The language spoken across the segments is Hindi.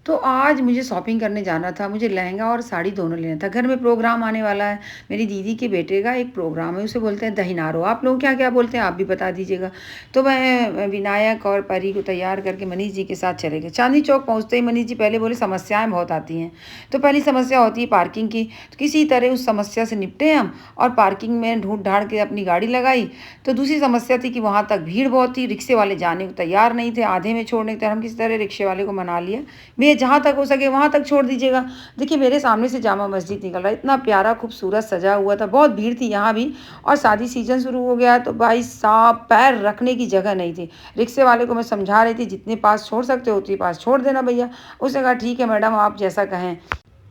तो आज मुझे शॉपिंग करने जाना था, मुझे लहंगा और साड़ी दोनों लेना था। घर में प्रोग्राम आने वाला है, मेरी दीदी के बेटे का एक प्रोग्राम है, उसे बोलते हैं दहीनारो। आप लोग क्या-क्या बोलते हैं, आप भी बता दीजिएगा। तो मैं विनायक और परी को तैयार करके मनीष जी के साथ चले गए। चांदनी चौक पहुँचते ही मनीष जी पहले बोले समस्याएँ बहुत आती हैं। तो पहली समस्या होती है पार्किंग की, तो किसी तरह उस समस्या से निपटे हम और पार्किंग में ढूँढ-ढाँड़ के अपनी गाड़ी लगाई। तो दूसरी समस्या थी कि वहाँ तक भीड़ बहुत थी, रिक्शे वाले जाने को तैयार नहीं थे, आधे में छोड़ने को। हम किसी तरह रिक्शे वाले को मना लिया, भैया जहाँ तक हो सके वहाँ तक छोड़ दीजिएगा। देखिए मेरे सामने से जामा मस्जिद निकल रहा है, इतना प्यारा खूबसूरत सजा हुआ था, बहुत भीड़ थी यहाँ भी। और शादी सीजन शुरू हो गया तो भाई साहब पैर रखने की जगह नहीं थी। रिक्शे वाले को मैं समझा रही थी जितने पास छोड़ सकते हो उतने पास छोड़ देना भैया। उसने कहा ठीक है मैडम आप जैसा कहें।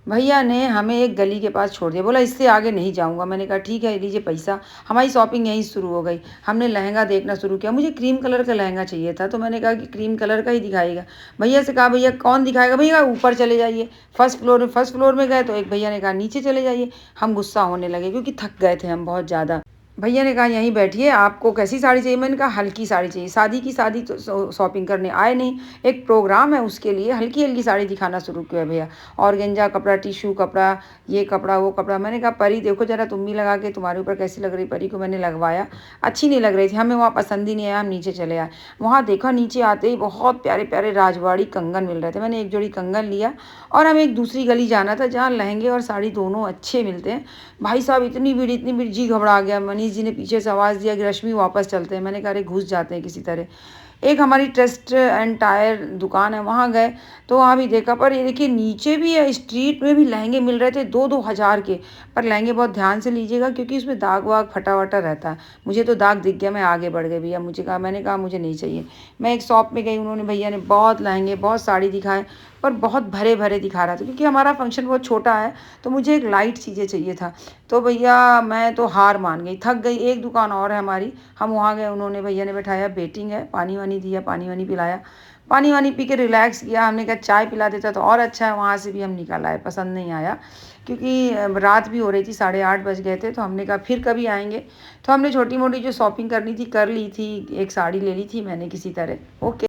भैया ने हमें एक गली के पास छोड़ दिया, बोला इससे आगे नहीं जाऊँगा। मैंने कहा ठीक है लीजिए पैसा। हमारी शॉपिंग यहीं शुरू हो गई। हमने लहंगा देखना शुरू किया, मुझे क्रीम कलर का लहंगा चाहिए था, तो मैंने कहा कि क्रीम कलर का ही दिखाइएगा। भैया से कहा भैया कौन दिखाएगा, भैया ऊपर चले जाइए फर्स्ट फ्लोर में गए तो एक भैया ने कहा नीचे चले जाइए। हम गुस्सा होने लगे क्योंकि थक गए थे हम बहुत ज़्यादा। भैया ने कहा यहीं बैठिए, आपको कैसी साड़ी चाहिए। मैंने कहा हल्की साड़ी चाहिए, शादी तो शॉपिंग करने आए नहीं, एक प्रोग्राम है उसके लिए हल्की हल्की साड़ी दिखाना शुरू किया भैया। ऑर्गेन्जा कपड़ा, टिश्यू कपड़ा, ये कपड़ा वो कपड़ा। मैंने कहा परी देखो जरा तुम भी लगा के, तुम्हारे ऊपर कैसी लग रही। परी को मैंने लगवाया, अच्छी नहीं लग रही थी, हमें वहाँ पसंद ही नहीं आया, हम नीचे चले आए। वहाँ देखा नीचे आते ही बहुत प्यारे प्यारे राजवाड़ी कंगन मिल रहे थे, मैंने एक जोड़ी कंगन लिया। और हमें एक दूसरी गली जाना था जहाँ लहंगे और साड़ी दोनों अच्छे मिलते हैं। भाई साहब इतनी भीड़, जी घबरा गया। मनीष जी ने पीछे से आवाज़ दिया कि रश्मि वापस चलते हैं। मैंने कहा अरे घुस जाते हैं किसी तरह। एक हमारी टेस्ट एंड टायर दुकान है वहाँ गए, तो वहाँ भी देखा, पर ये देखिए नीचे भी है, स्ट्रीट में भी लहंगे मिल रहे थे 2-2 हज़ार के। पर लहंगे बहुत ध्यान से लीजिएगा क्योंकि उसमें दाग वाग फटा वटा रहता है। मुझे तो दाग दिख गया, मैं आगे बढ़ गई भैया। मैंने कहा मुझे नहीं चाहिए। मैं एक शॉप में गई, उन्होंने भैया ने बहुत लहंगे बहुत साड़ी दिखाए, पर बहुत भरे भरे दिखा रहा था क्योंकि हमारा फंक्शन बहुत छोटा है, तो मुझे एक लाइट चीज़ें चाहिए था। तो भैया मैं तो हार मान गई, थक गई। एक दुकान और है हमारी, हम वहाँ गए, उन्होंने भैया ने बैठाया, वेटिंग है, पानी वानी दिया, पानी वानी पिलाया, पानी वानी पी के रिलैक्स किया। हमने कहा चाय पिला देता तो और अच्छा है। वहाँ से भी हम निकल आए, पसंद नहीं आया क्योंकि रात भी हो रही थी, 8:30 बज गए थे। तो हमने कहा फिर कभी आएंगे। तो हमने छोटी मोटी जो शॉपिंग करनी थी कर ली थी, एक साड़ी ले ली थी मैंने किसी तरह। ओके।